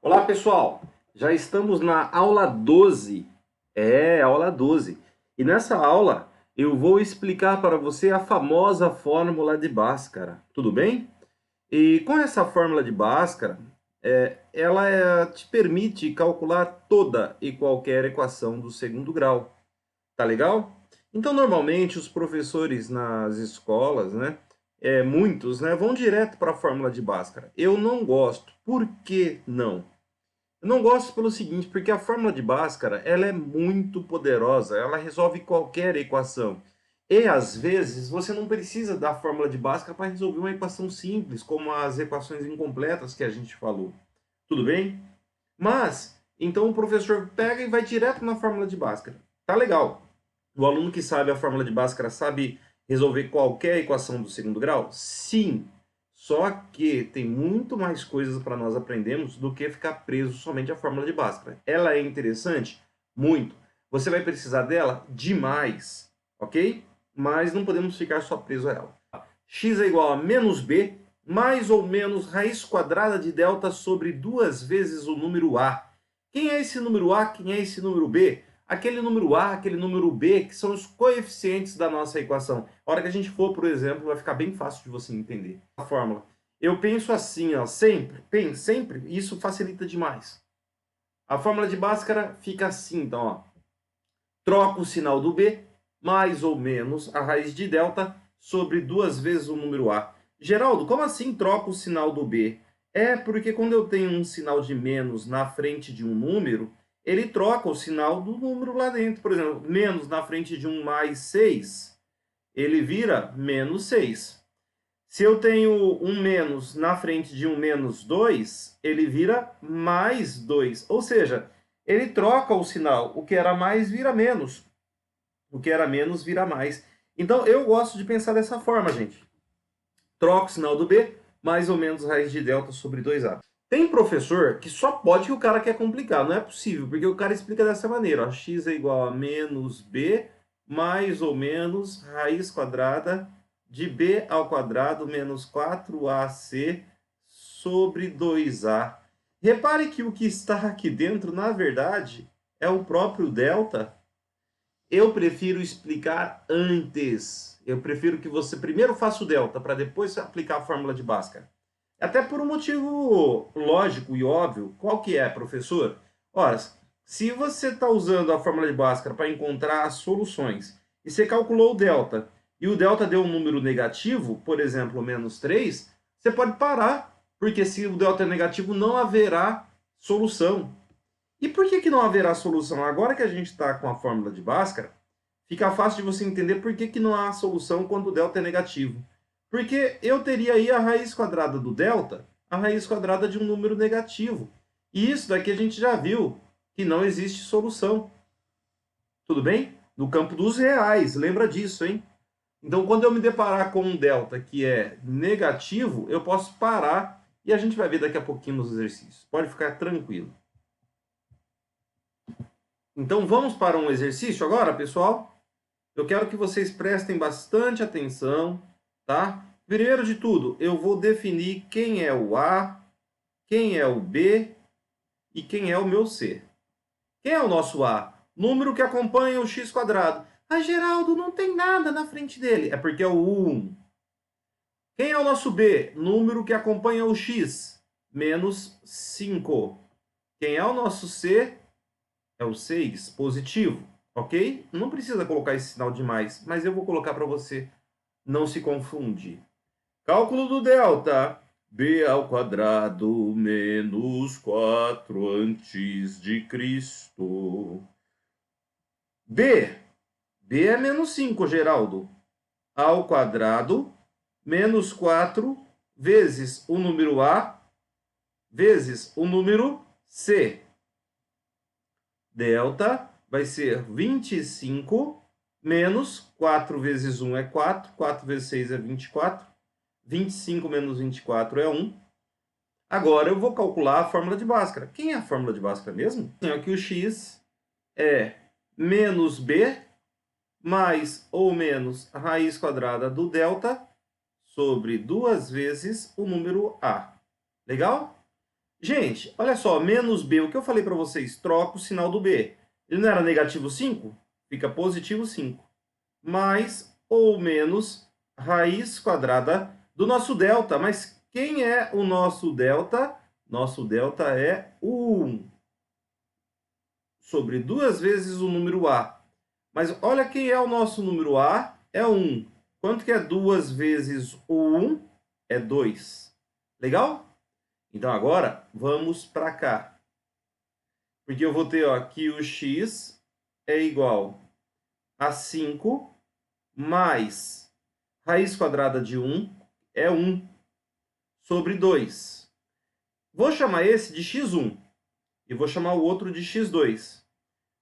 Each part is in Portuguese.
Olá pessoal, já estamos na aula 12, aula 12. E nessa aula eu vou explicar para você a famosa fórmula de Bhaskara, tudo bem? E com essa fórmula de Bhaskara, ela te permite calcular toda e qualquer equação do segundo grau, tá legal? Então normalmente os professores nas escolas, né, muitos, né, vão direto para a fórmula de Bhaskara. Eu não gosto, por que não? Eu não gosto pelo seguinte, porque a fórmula de Bhaskara, ela é muito poderosa, ela resolve qualquer equação. E às vezes você não precisa da fórmula de Bhaskara para resolver uma equação simples, como as equações incompletas que a gente falou. Tudo bem? Mas, então o professor pega e vai direto na fórmula de Bhaskara. Tá legal. O aluno que sabe a fórmula de Bhaskara sabe resolver qualquer equação do segundo grau? Sim. Só que tem muito mais coisas para nós aprendermos do que ficar preso somente à fórmula de Bhaskara. Ela é interessante? Muito. Você vai precisar dela? Demais. Ok? Mas não podemos ficar só preso a ela. X é igual a menos b, mais ou menos raiz quadrada de delta sobre 2 vezes o número a. Quem é esse número a? Quem é esse número b? Aquele número a, aquele número b, que são os coeficientes da nossa equação. A hora que a gente for, por exemplo, vai ficar bem fácil de você entender a fórmula. Eu penso assim, ó, sempre, isso facilita demais. A fórmula de Bhaskara fica assim, então, ó. Troca o sinal do b, mais ou menos a raiz de delta, sobre 2 vezes o número a. Geraldo, como assim troca o sinal do b? É porque quando eu tenho um sinal de menos na frente de um número, ele troca o sinal do número lá dentro. Por exemplo, menos na frente de um mais 6, ele vira menos 6. Se eu tenho um menos na frente de um menos 2, ele vira mais 2. Ou seja, ele troca o sinal. O que era mais vira menos. O que era menos vira mais. Então, eu gosto de pensar dessa forma, gente. Troca o sinal do B, mais ou menos raiz de delta sobre 2A. Tem professor que só pode que o cara quer complicar. Não é possível, porque o cara explica dessa maneira. Ó, x é igual a menos b, mais ou menos raiz quadrada de b ao quadrado menos 4ac sobre 2a. Repare que o que está aqui dentro, na verdade, é o próprio delta. Eu prefiro explicar antes. Eu prefiro que você primeiro faça o delta, para depois aplicar a fórmula de Bhaskara. Até por um motivo lógico e óbvio. Qual que é, professor? Ora, se você está usando a fórmula de Bhaskara para encontrar as soluções, e você calculou o delta, e o delta deu um número negativo, por exemplo, menos 3, você pode parar, porque se o delta é negativo, não haverá solução. E por que não haverá solução? Agora que a gente está com a fórmula de Bhaskara, fica fácil de você entender por que não há solução quando o delta é negativo. Porque eu teria aí a raiz quadrada do delta, a raiz quadrada de um número negativo. E isso daqui a gente já viu, que não existe solução. Tudo bem? No campo dos reais, lembra disso, hein? Então, quando eu me deparar com um delta que é negativo, eu posso parar e a gente vai ver daqui a pouquinho nos exercícios. Pode ficar tranquilo. Então vamos para um exercício agora, pessoal? Eu quero que vocês prestem bastante atenção, tá? Primeiro de tudo, eu vou definir quem é o A, quem é o B e quem é o meu C. Quem é o nosso A? Número que acompanha o x quadrado. Ah, Geraldo, não tem nada na frente dele. É porque é o 1. Quem é o nosso B? Número que acompanha o x, menos 5. Quem é o nosso C? É o 6, positivo, ok? Não precisa colocar esse sinal de mais, mas eu vou colocar para você não se confundir. Cálculo do delta. B ao quadrado menos 4 antes de Cristo. B. B é menos 5, Geraldo. Ao quadrado menos 4 vezes o número A vezes o número C. Delta vai ser 25 menos 4 vezes 1 é 4, 4 vezes 6 é 24, 25 menos 24 é 1. Agora eu vou calcular a fórmula de Bhaskara. Quem é a fórmula de Bhaskara mesmo? Aqui o x é menos b mais ou menos a raiz quadrada do delta sobre 2 vezes o número a. Legal? Gente, olha só, menos b, o que eu falei para vocês? Troca o sinal do b. Ele não era negativo 5? Fica positivo 5. Mais ou menos raiz quadrada do nosso delta. Mas quem é o nosso delta? Nosso delta é o 1 sobre 2 vezes o número a. Mas olha quem é o nosso número a, é 1. Quanto que é 2 vezes o 1? É 2. Legal? Então agora vamos para cá. Porque eu vou ter ó, que o x é igual a 5 mais raiz quadrada de 1 é 1 sobre 2. Vou chamar esse de x1 e vou chamar o outro de x2.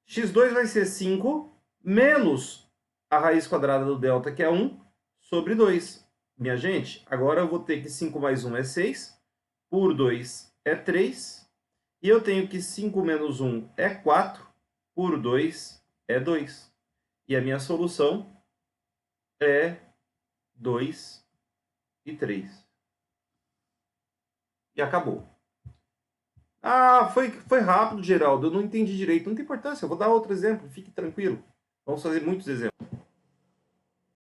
x2 vai ser 5 menos a raiz quadrada do delta, que é 1, sobre 2. Minha gente, agora eu vou ter que 5 mais 1 é 6, por 2 é 3, e eu tenho que 5 menos 1 é 4, por 2 é 2. E a minha solução é 2 e 3. E acabou. Ah, foi rápido, Geraldo. Eu não entendi direito. Não tem importância. Eu vou dar outro exemplo. Fique tranquilo. Vamos fazer muitos exemplos.